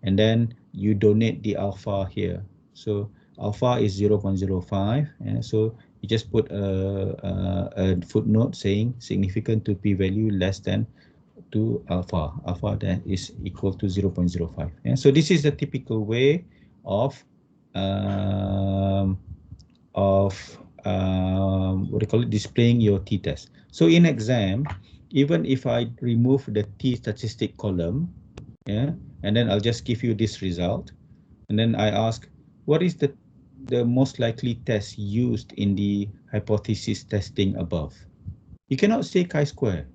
And then you donate the alpha here. So alpha is 0.05. So you just put a footnote saying significant to p-value less than to alpha that is equal to 0.05. So this is the typical way of what do you call it, displaying your t-test. So in exam, even if I remove the t-statistic column, and then I'll just give you this result, and then I ask, what is the most likely test used in the hypothesis testing above? You cannot say chi-square.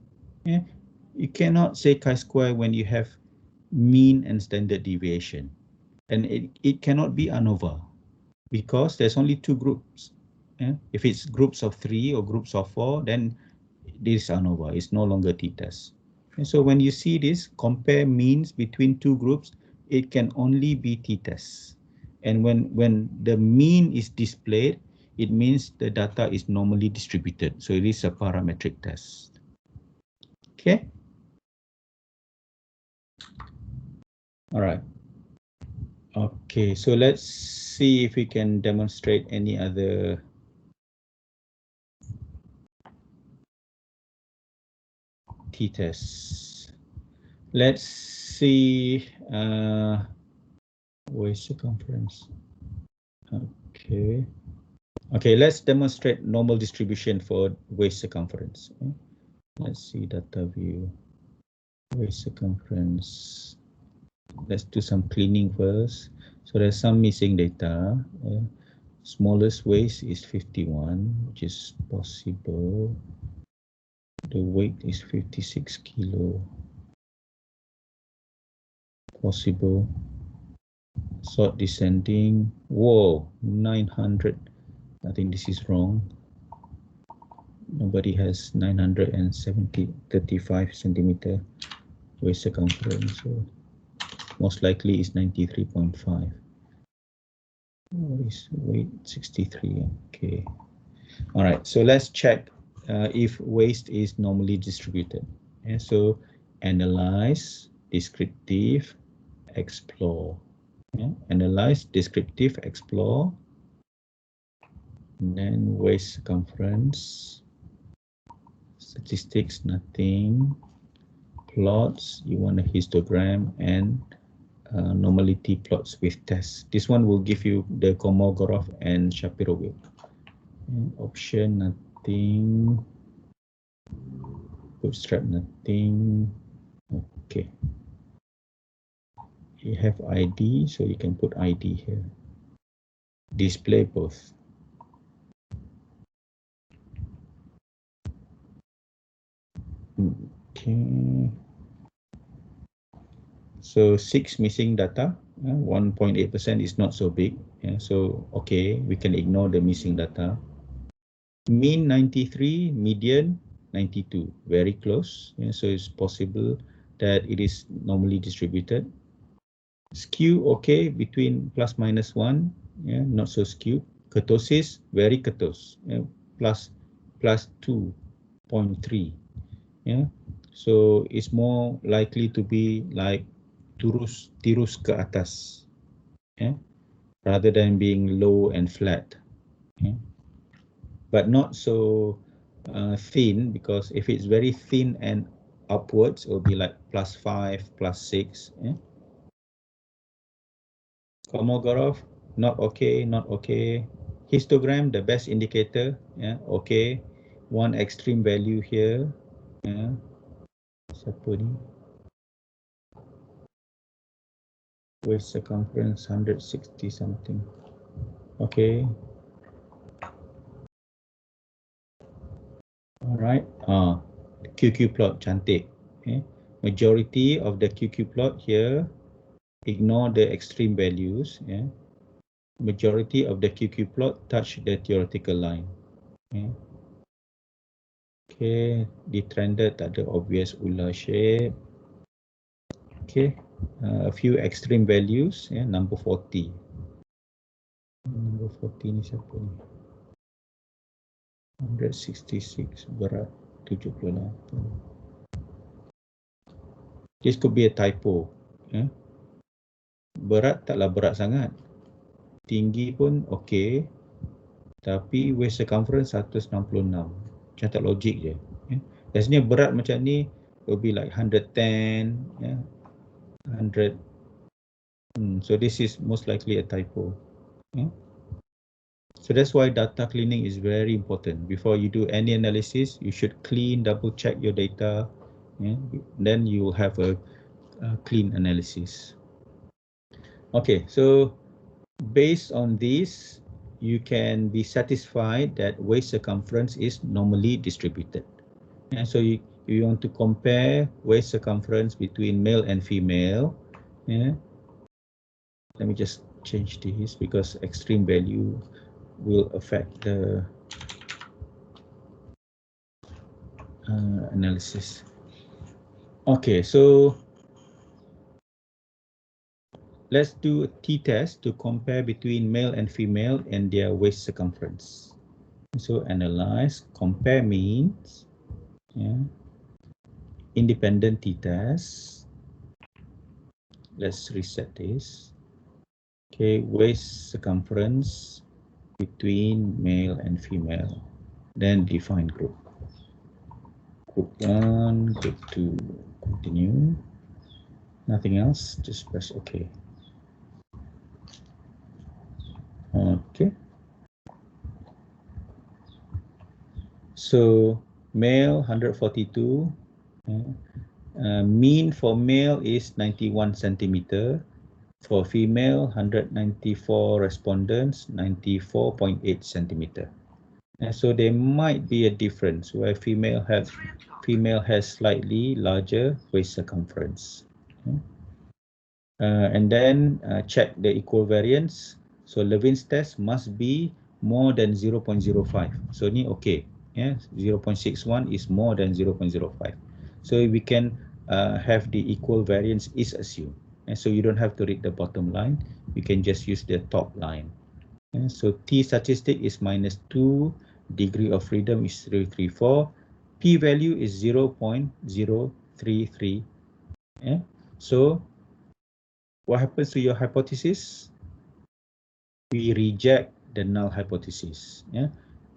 You cannot say chi-square when you have mean and standard deviation. And it cannot be ANOVA because there's only two groups. If it's groups of 3 or groups of 4, then this is ANOVA. It's no longer t-test. And so when you see this, compare means between two groups, it can only be t-test. And when the mean is displayed, it means the data is normally distributed. So it is a parametric test. Okay. All right. Okay, so let's see if we can demonstrate any other t-tests. Let's see waist circumference. Okay. Okay, let's demonstrate normal distribution for waist circumference. Let's see data view. Waist circumference. Let's do some cleaning first. So there's some missing data. Smallest waist is 51, which is possible. The weight is 56 kilo. Possible. Sort descending. Whoa, 900. I think this is wrong. Nobody has 35 centimeter waist circumference. So most likely is 93.5. Weight 63. Okay. All right. So let's check if waist is normally distributed. So analyze, descriptive, explore. Analyze, descriptive, explore. And then waist circumference. Statistics, nothing. Plots, you want a histogram and normality plots with tests. This one will give you the Kolmogorov and Shapiro wheel. Option, nothing. Bootstrap, nothing. Okay. You have ID, so you can put ID here. Display both. Okay. So 6 missing data. 1.8% is not so big. So okay, we can ignore the missing data. Mean 93, median 92, very close. So it's possible that it is normally distributed. Skew okay, between plus minus 1, not so skewed. Kurtosis, very kurtos, plus 2.3. So it's more likely to be like tirus ke atas, rather than being low and flat. But not so thin, because if it's very thin and upwards, it will be like plus 5, plus 6. Kolmogorov, not okay, not okay. Histogram, the best indicator, okay. One extreme value here. Siapa ni? Waist circumference 160 something. Okay. Alright. QQ plot cantik. Majority of the QQ plot here, ignore the extreme values. Majority of the QQ plot touch the theoretical line. Okay, detrended, tak ada obvious ular shape. Okay, a few extreme values. Number 40. Number 40 ni siapa ni? 166, berat 78. This could be a typo. Berat taklah berat sangat. tinggi pun okey, tapi waist circumference 166. Macam tak logik je. Biasanya berat macam ni will be like 110, 100. So this is most likely a typo. So that's why data cleaning is very important. Before you do any analysis, you should clean, double check your data. Then you will have a clean analysis. Okay, so based on this, you can be satisfied that waist circumference is normally distributed. And so you want to compare waist circumference between male and female. Let me just change this because extreme value will affect the analysis. Okay, so let's do a t-test to compare between male and female and their waist circumference. So analyze, compare means, independent t-test. Let's reset this. Okay, waist circumference between male and female. Then define group. Group 1, group 2, continue. Nothing else, just press OK. Okay. So male 142. Mean for male is 91 centimeter. For female, 194 respondents, 94.8 centimeter. So there might be a difference where female has slightly larger waist circumference. And then check the equivariance. So Levin's test must be more than 0.05. So ni okay. 0.61 is more than 0.05. So we can have the equal variance is assumed. And so you don't have to read the bottom line. You can just use the top line. So T statistic is -2. Degree of freedom is 0.34. P value is 0.033. So what happens to your hypothesis? We reject the null hypothesis.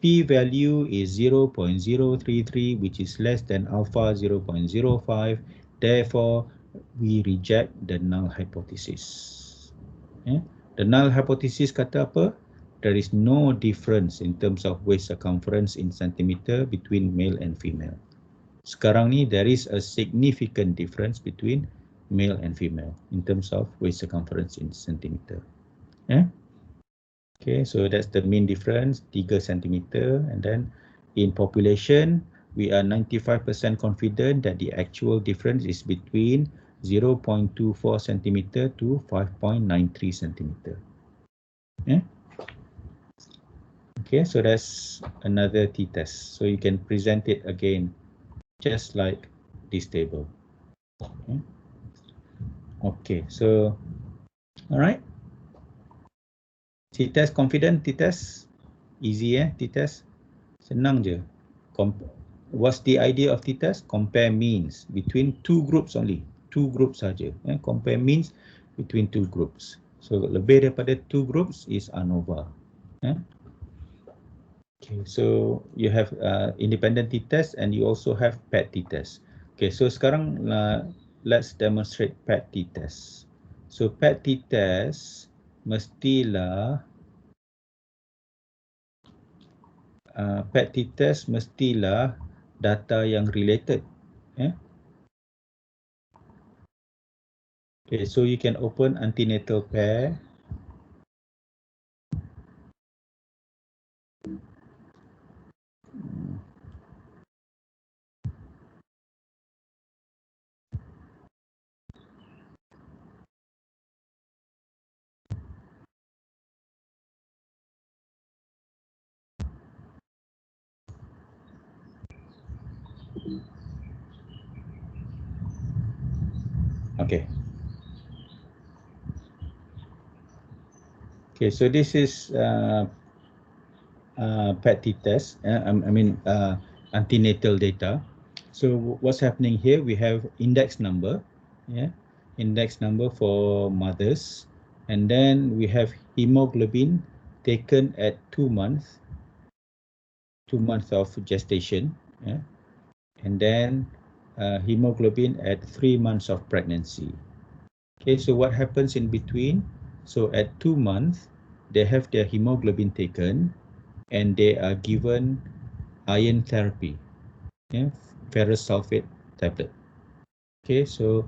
P value is 0.033, which is less than alpha 0.05. Therefore, we reject the null hypothesis. The null hypothesis kata apa? There is no difference in terms of waist circumference in centimeter between male and female. Sekarang ni there is a significant difference between male and female in terms of waist circumference in centimeter. Okay, so that's the mean difference, 3 centimeter. And then in population, we are 95% confident that the actual difference is between 0.24 centimeter to 5.93 centimeter. Okay, so that's another t-test. So you can present it again, just like this table. Okay, so, all right. T-test confident, t-test easy, t-test senang je. What's the idea of t-test? Compare means between two groups only, two groups saja. Compare means between two groups. So lebih daripada two groups is ANOVA. Okay, so you have independent t-test and you also have paired t-test. Okay, so sekarang let's demonstrate paired t-test. So paired t-test mestilah paired t-test mestilah data yang related. Okay, so you can open antenatal pair. Okay. Okay, so this is paired t-test. I mean antenatal data. So what's happening here? We have index number, index number for mothers, and then we have hemoglobin taken at 2 months, 2 months of gestation, yeah, and then hemoglobin at 3 months of pregnancy. Okay, so what happens in between? So at 2 months, they have their hemoglobin taken and they are given iron therapy, yeah, ferrous sulfate tablet. Okay, so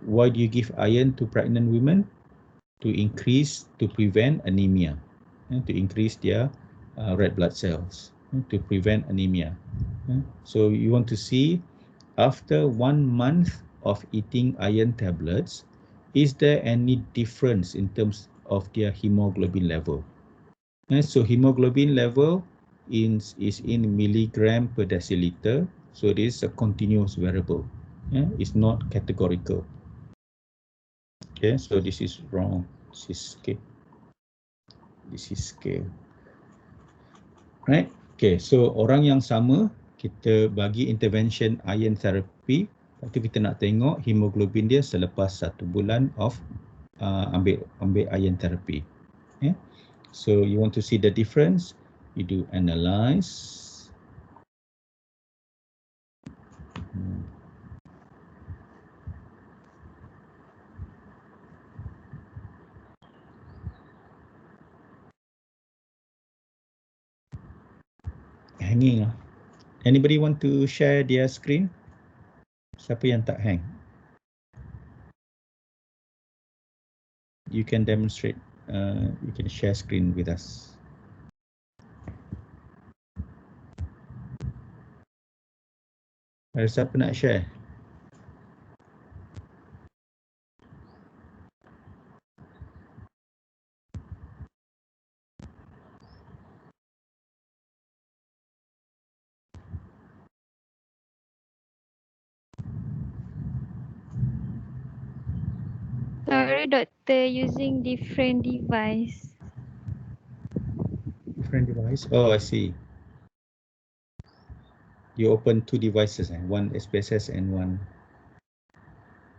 why do you give iron to pregnant women? To prevent anemia, to increase their red blood cells, to prevent anemia. So you want to see after 1 month of eating iron tablets, is there any difference in terms of their hemoglobin level? So hemoglobin level is in milligram per deciliter. So this is a continuous variable. It's not categorical. Okay, so this is wrong. This is scale. This is scale. Right? Okay, so orang yang sama, kita bagi intervention iron therapy. Lepas tu kita nak tengok hemoglobin dia selepas 1 bulan of ambil iron therapy. Okay? So you want to see the difference, you do analyze. Hanging. Anybody want to share their screen? Siapa yang tak hang? You can demonstrate. You can share screen with us. Ada siapa nak share? Sorry, doctor, using different device. Different device? Oh, I see. You open 2 devices, one SPSS and one.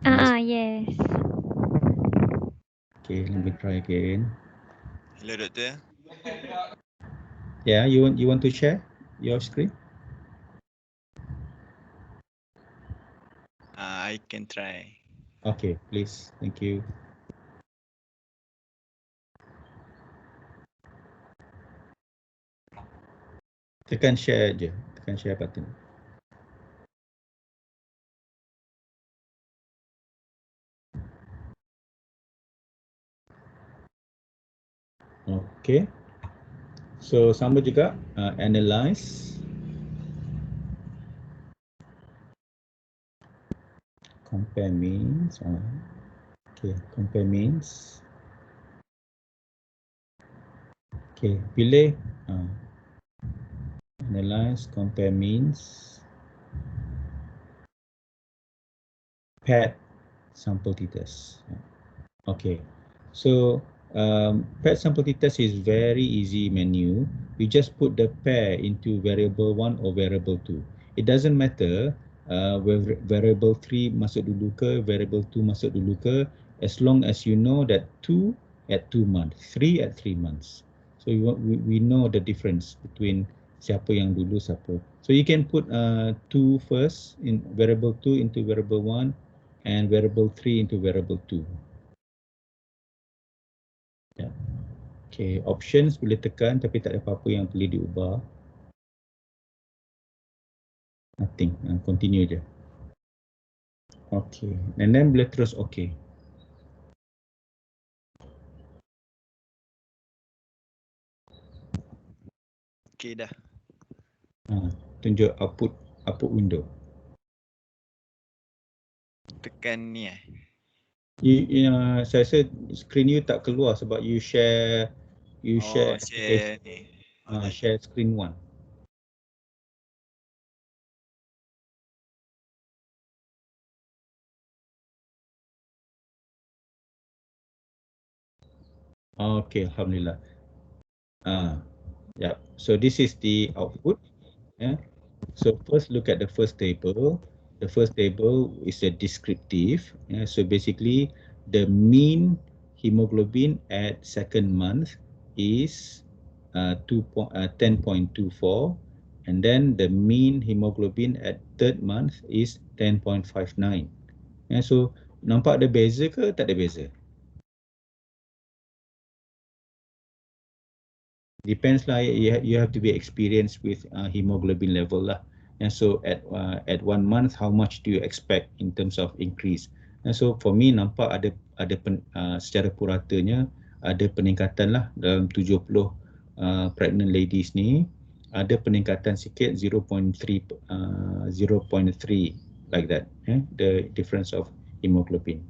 Yes. Okay, let me try again. Hello, doctor. Yeah, you want to share your screen? I can try. Okay, please. Thank you. Tekan share je. Tekan share button. Okay. So sama juga analyze. Compare means. Okay, compare means. Okay, pilih analyze, compare means. Paired sample titers. Okay, so paired sample titers is very easy menu. You just put the pair into variable 1 or variable 2. It doesn't matter whether variable 3 masuk dulu ke, variable 2 masuk dulu ke, as long as you know that 2 at 2 months, 3 at 3 months. So we know the difference between siapa yang dulu siapa. So you can put 2 first in variable 2 into variable 1 and variable 3 into variable 2. Yeah. Okay, options boleh tekan tapi tak ada apa-apa yang boleh diubah. Nothing, continue je. Okay, and then boleh terus okay. Okay dah. Tunjuk output window. Tekan ni Saya rasa screen you tak keluar sebab you share share ni. Share screen 1. Okay, alhamdulillah. Yeah. So this is the output. Yeah. So first look at the first table. The first table is a descriptive. Yeah. So basically the mean hemoglobin at second month is 10.24, and then the mean hemoglobin at third month is 10.59. So nampak ada beza ke tak ada beza? Depends lah, you have to be experienced with hemoglobin level lah. And so at 1 month, how much do you expect in terms of increase? And so for me nampak ada secara puratanya ada peningkatan lah dalam 70 pregnant ladies ni, ada peningkatan sikit 0.3 like that, the difference of hemoglobin.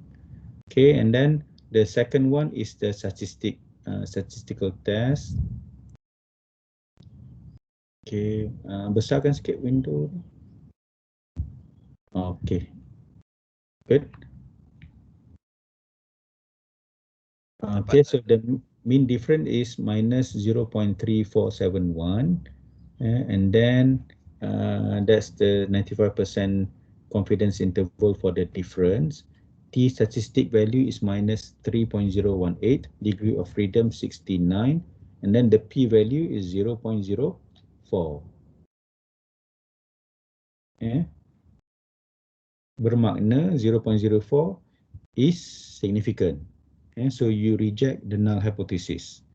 Okay, and then the second one is the statistical test. Okay, besarkan sikit window. Okay, good. Okay, so the mean difference is minus 0.3471, and then that's the 95% confidence interval for the difference. T statistic value is minus 3.018, degree of freedom 69, and then the P value is 0.04. Bermakna 0.04 is significant. So you reject the null hypothesis.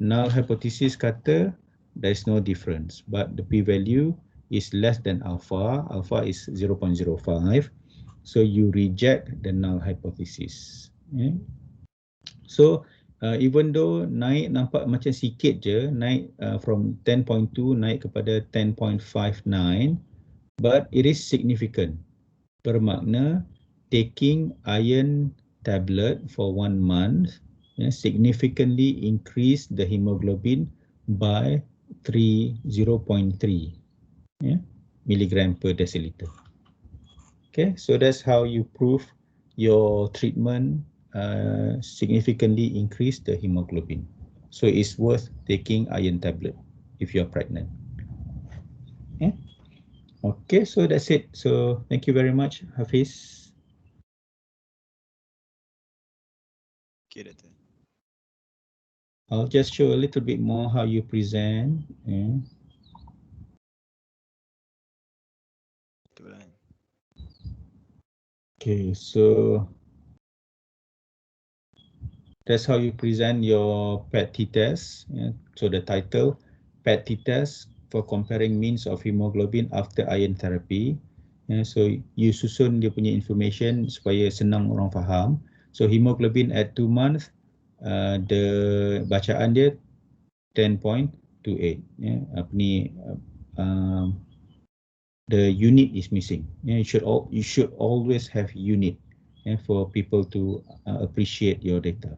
Null hypothesis kata there is no difference, but the p-value is less than alpha. Alpha is 0.05. So you reject the null hypothesis. So even though naik nampak macam sikit je, naik from 10.2 naik kepada 10.59, but it is significant. Bermakna taking iron tablet for 1 month significantly increase the hemoglobin by 0.3 milligram per deciliter. Okay, so that's how you prove your treatment significantly increase the hemoglobin. So it's worth taking iron tablet if you're pregnant. Okay, so that's it. So thank you very much, Hafiz. Okay, Doctor. I'll just show a little bit more how you present. Okay, so that's how you present your PET test. So the title, PET test for comparing means of hemoglobin after iron therapy. So you susun dia punya information supaya senang orang faham. So hemoglobin at 2 months, the bacaan dia 10.28. The unit is missing. You should always have unit for people to appreciate your data.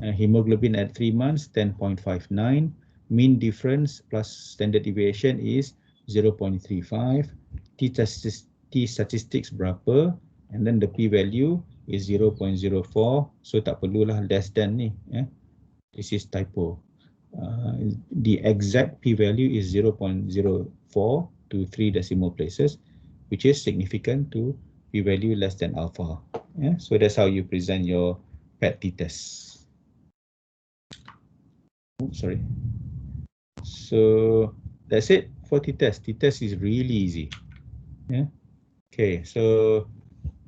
Hemoglobin at 3 months 10.59. Mean difference plus standard deviation is 0.35. T statistics berapa, and then the p-value is 0.04. So tak perlulah less than ni. This is typo. The exact p-value is 0.04 to 3 decimal places, which is significant to p-value less than alpha. So that's how you present your PET test. Sorry. So that's it for t-test. T-test is really easy. Okay, so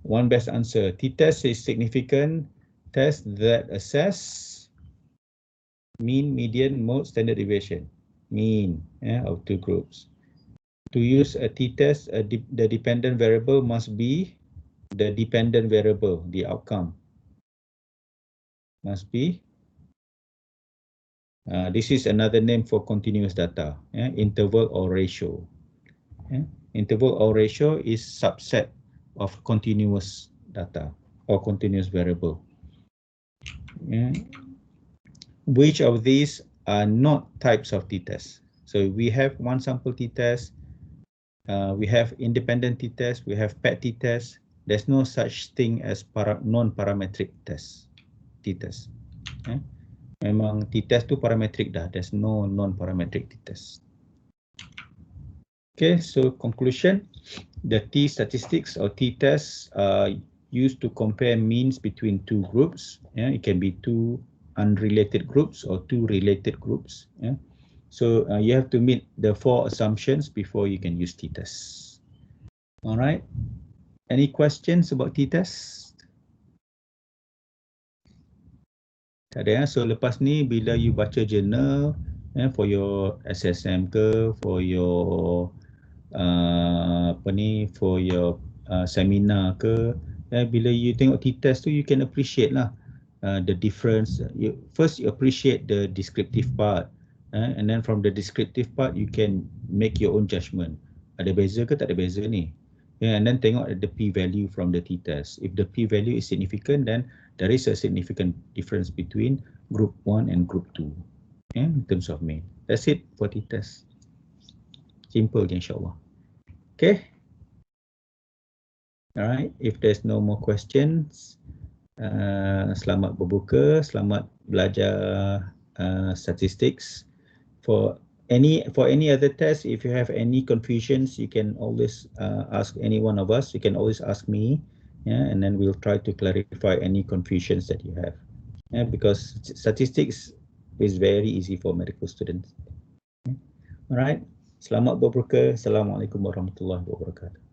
one best answer. T-test is significant test that assess mean, median, mode, standard deviation. Mean of two groups. To use a t-test, the dependent variable must be the dependent variable, the outcome. Must be. This is another name for continuous data, interval or ratio. Interval or ratio is subset of continuous data or continuous variable. Which of these are not types of t-test? So we have one sample t-test, we have independent t-test, we have PET t-test. There's no such thing as non-parametric test, t-test. Memang t-test tu parametric dah. There's no non-parametric t-test. Okay, so conclusion, the T statistics or t-tests used to compare means between two groups. Yeah, it can be two unrelated groups or two related groups. Yeah, so you have to meet the 4 assumptions before you can use t-test. All right. Any questions about t-test? Tak ada ya. So lepas ni bila you baca journal for your SSM ke, for your for your seminar ke, bila you tengok t-test tu you can appreciate lah the difference. First you appreciate the descriptive part, and then from the descriptive part you can make your own judgement. Ada beza ke tak ada beza ni? And then tengok the p-value from the t-test. If the p-value is significant, then there is a significant difference between group 1 and group 2 in terms of mean. That's it for t-test. Simple, insyaAllah. Okay. Alright, if there's no more questions, selamat berbuka, selamat belajar statistics. For any other test, if you have any confusions, you can always ask any one of us. You can always ask me, and then we'll try to clarify any confusions that you have. Because statistics is very easy for medical students. Alright, selamat berbuka. Assalamualaikum warahmatullahi wabarakatuh.